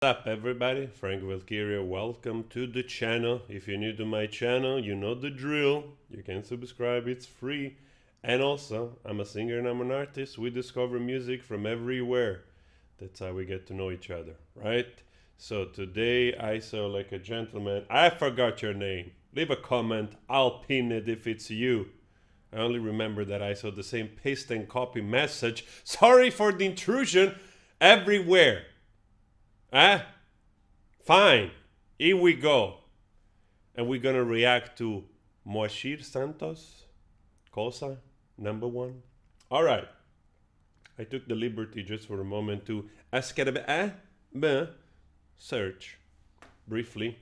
What's up, everybody? Frank Valkyria. Welcome to the channel. If you're new to my channel, you know the drill. You can subscribe, it's free. And also, I'm a singer and I'm an artist. We discover music from everywhere. That's how we get to know each other, right? So today I saw like a gentleman. I forgot your name. Leave a comment. I'll pin it if it's you. I only remember that I saw the same paste and copy message. Sorry for the intrusion everywhere. Ah, fine. Here we go. And we're gonna react to Moashir Santos, Cosa, number one. All right. I took the liberty just for a moment to search briefly.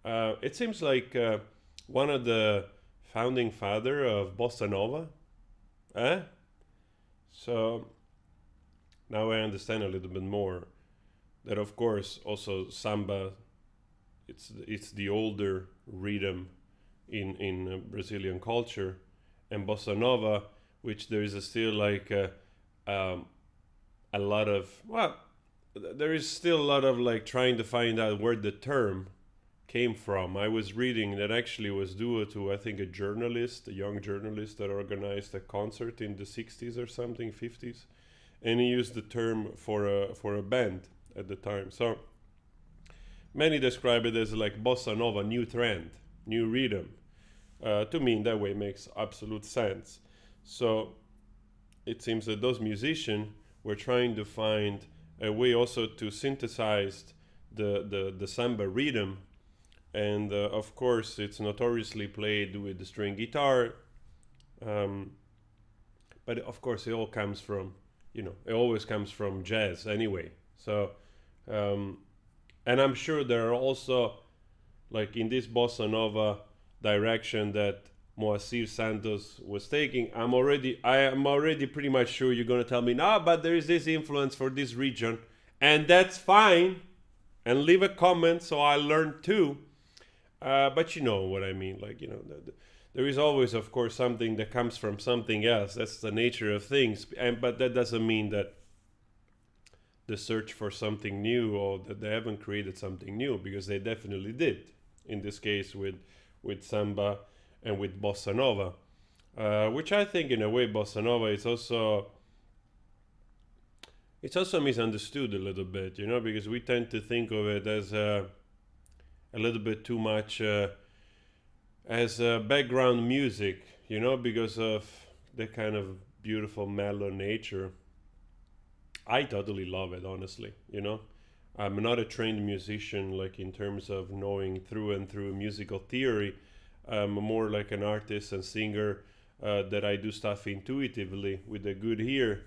It seems like one of the founding father of Bossa Nova. Eh? So now I understand a little bit more that of course also samba it's the older rhythm in Brazilian culture, and bossa nova, which there is still like a lot of there is still a lot of like trying to find out where the term came from. I was reading that actually was due to I think a young journalist that organized a concert in the 60s or something, 50s, and he used the term for a band at the time. So many describe it as like bossa nova, new trend, new rhythm. To me, in that way, makes absolute sense. So it seems that those musicians were trying to find a way also to synthesize the samba rhythm. And of course, it's notoriously played with the string guitar. But of course, it all comes from, it always comes from jazz anyway. So and I'm sure there are also, like in this bossa nova direction that Moacir Santos was taking. I am already pretty much sure you're gonna tell me, no, but there is this influence for this region, and that's fine. And leave a comment so I learn too. But you know what I mean, like there is always, of course, something that comes from something else. That's the nature of things, but that doesn't mean that the search for something new or that they haven't created something new, because they definitely did in this case with samba and with bossa nova, which I think in a way bossa nova is also misunderstood a little bit, because we tend to think of it as a little bit too much as background music, because of the kind of beautiful mellow nature. I totally love it, honestly. I'm not a trained musician, like in terms of knowing through and through musical theory. I'm more like an artist and singer that I do stuff intuitively with a good ear.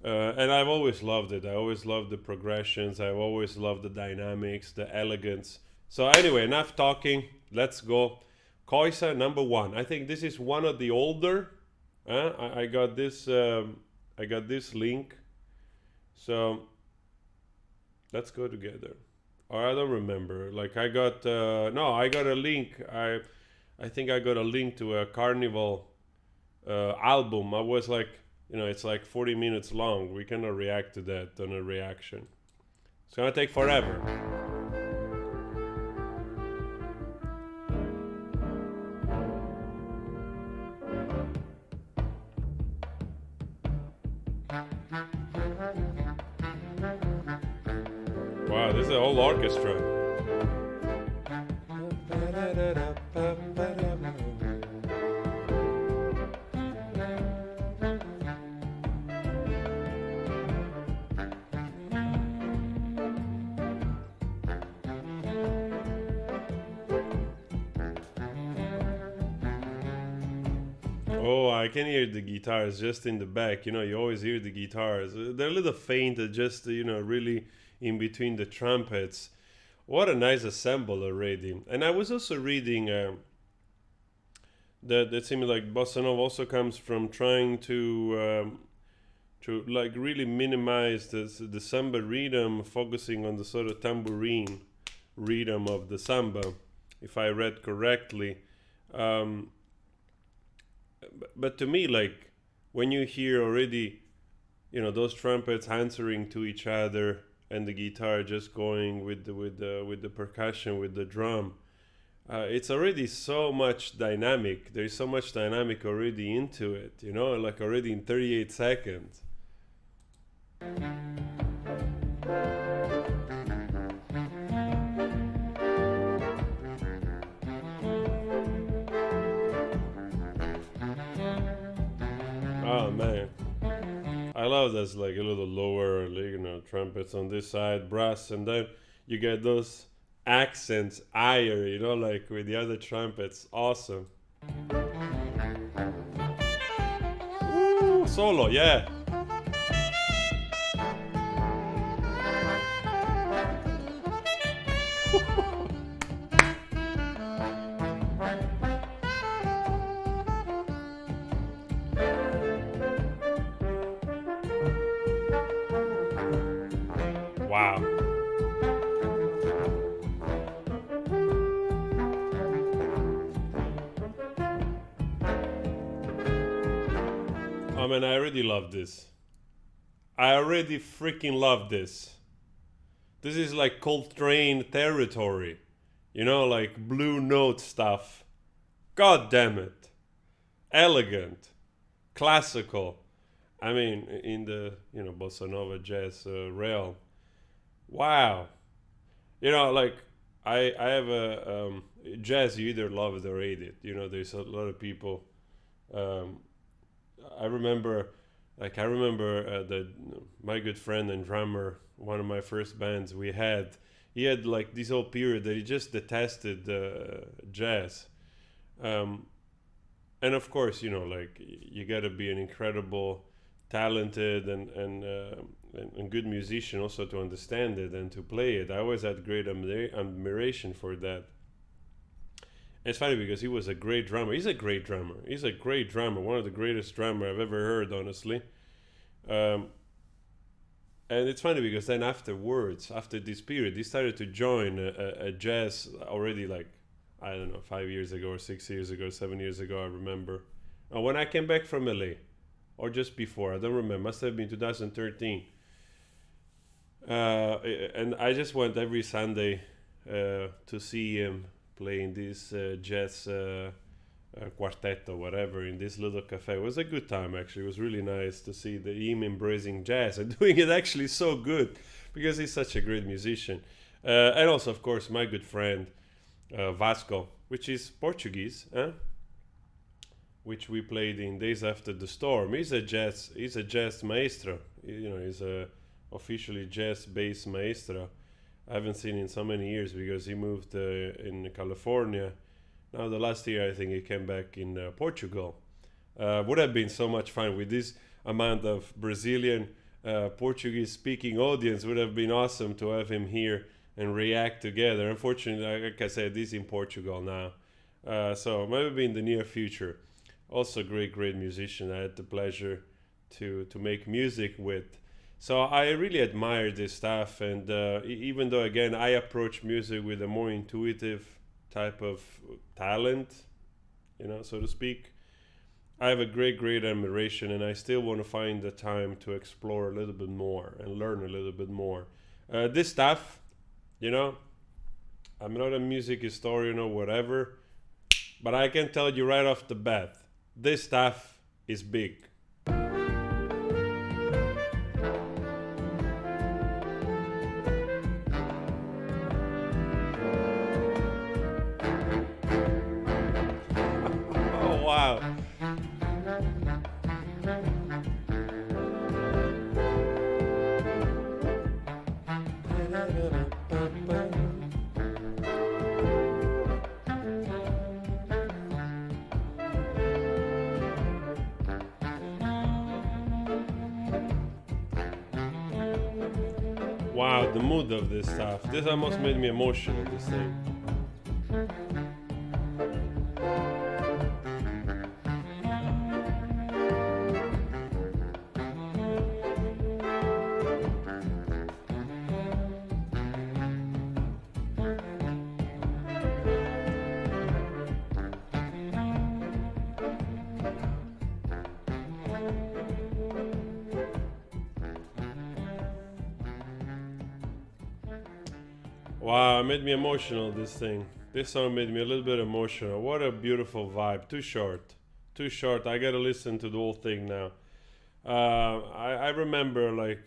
And I've always loved it. I always loved the progressions. I've always loved the dynamics, the elegance. So anyway, enough talking. Let's go. Koisa number one. I think this is one of the older. I got this. I got this link. So let's go together. Or I don't remember. Like I got no, I got a link. I think I got a link to a Carnival album. I was like, it's like 40 minutes long. We cannot react to that on a reaction. It's gonna take forever. Wow, this is a whole orchestra. Oh, I can hear the guitars just in the back. You always hear the guitars. They're a little faint, just, really in between the trumpets. What a nice ensemble already. And I was also reading that seems like bossa nova also comes from trying to like really minimize the samba rhythm, focusing on the sort of tambourine rhythm of the samba, if I read correctly. Um, but to me, like when you hear already, those trumpets answering to each other, and the guitar just going with the percussion, with the drum. It's already so much dynamic. There's so much dynamic already into it, you know, like already in 38 seconds. Oh man, I love that's like a little lower, like, you know, trumpets on this side, brass, and then you get those accents higher, you know, like with the other trumpets. Awesome. Ooh, solo, yeah. Wow. I mean, I already love this. I already freaking love this. This is like Coltrane territory. You know, like Blue Note stuff. God damn it. Elegant. Classical. I mean, in the, you know, bossa nova jazz realm. Wow. You know, like I have a jazz. You either love it or hate it. You know, there's a lot of people. Um, I remember, I remember that my good friend and drummer, one of my first bands we had, he had like this whole period that he just detested jazz. Um, and of course, you know, like you got to be an incredible, talented and good musician also to understand it and to play it. I always had great admiration for that. It's funny because he was a great drummer. He's a great drummer. He's a great drummer. One of the greatest drummer I've ever heard, honestly. Um, and it's funny because then afterwards, after this period, he started to join a jazz already like, I don't know, 5 years ago or 6 years ago, 7 years ago, I remember. When I came back from LA, or just before, I don't remember, must have been 2013. And I just went every Sunday to see him playing this jazz quartet or whatever in this little cafe. It was a good time, actually. It was really nice to see him embracing jazz and doing it actually so good because he's such a great musician. And also, of course, my good friend Vasco, which is Portuguese, which we played in Days After the Storm. He's a jazz maestro. You know, he's a officially jazz bass maestro. I haven't seen in so many years because he moved in California. Now the last year I think he came back in Portugal. Would have been so much fun with this amount of Brazilian Portuguese speaking audience. Would have been awesome to have him here and react together. Unfortunately, like I said, he's in Portugal now. So maybe in the near future. Also great musician. I had the pleasure to make music with. So I really admire this stuff, and even though again I approach music with a more intuitive type of talent, you know, so to speak, I have a great admiration, and I still want to find the time to explore a little bit more and learn a little bit more. This stuff, you know, I'm not a music historian or whatever, but I can tell you right off the bat, this stuff is big. Wow. Wow, the mood of this stuff. This almost made me emotional, this thing. Wow, it made me emotional, this thing. This song made me a little bit emotional. What a beautiful vibe. Too short. Too short. I gotta listen to the whole thing now. I remember, like,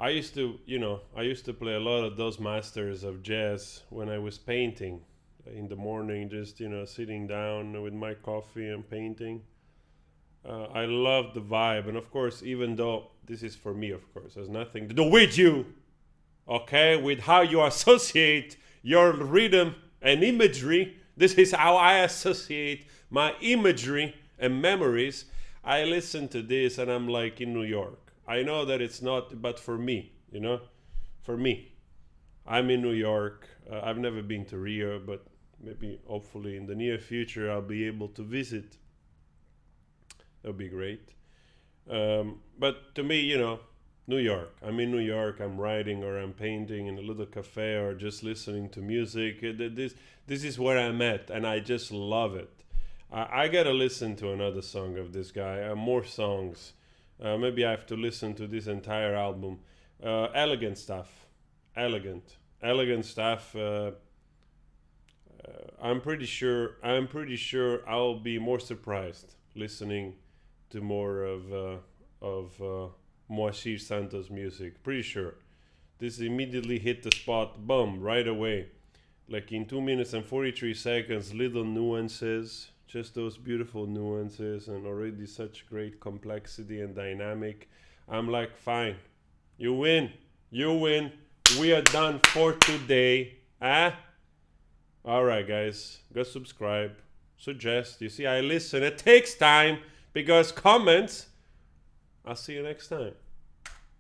I used to play a lot of those masters of jazz when I was painting in the morning, just, sitting down with my coffee and painting. I love the vibe. And of course, even though this is for me, of course, has nothing to do with you, okay, with how you associate your rhythm and imagery. This is how I associate my imagery and memories. I listen to this and I'm like in New York. I know that it's not, but for me, for me, I'm in New York. I've never been to Rio, but maybe hopefully in the near future I'll be able to visit. That would be great. But to me, New York. I'm in New York. I'm writing or I'm painting in a little cafe or just listening to music. This is where I'm at, and I just love it. I gotta listen to another song of this guy. More songs. Maybe I have to listen to this entire album. Elegant stuff. Elegant stuff. I'm pretty sure. I'll be more surprised listening to more of Moacir Santos music. Pretty sure. This immediately hit the spot, boom, right away. Like in 2 minutes and 43 seconds, little nuances, just those beautiful nuances, and already such great complexity and dynamic. I'm like, fine, you win, we are done for today. All right, guys, go subscribe, suggest. You see, I listen. It takes time because comments. I'll see you next time.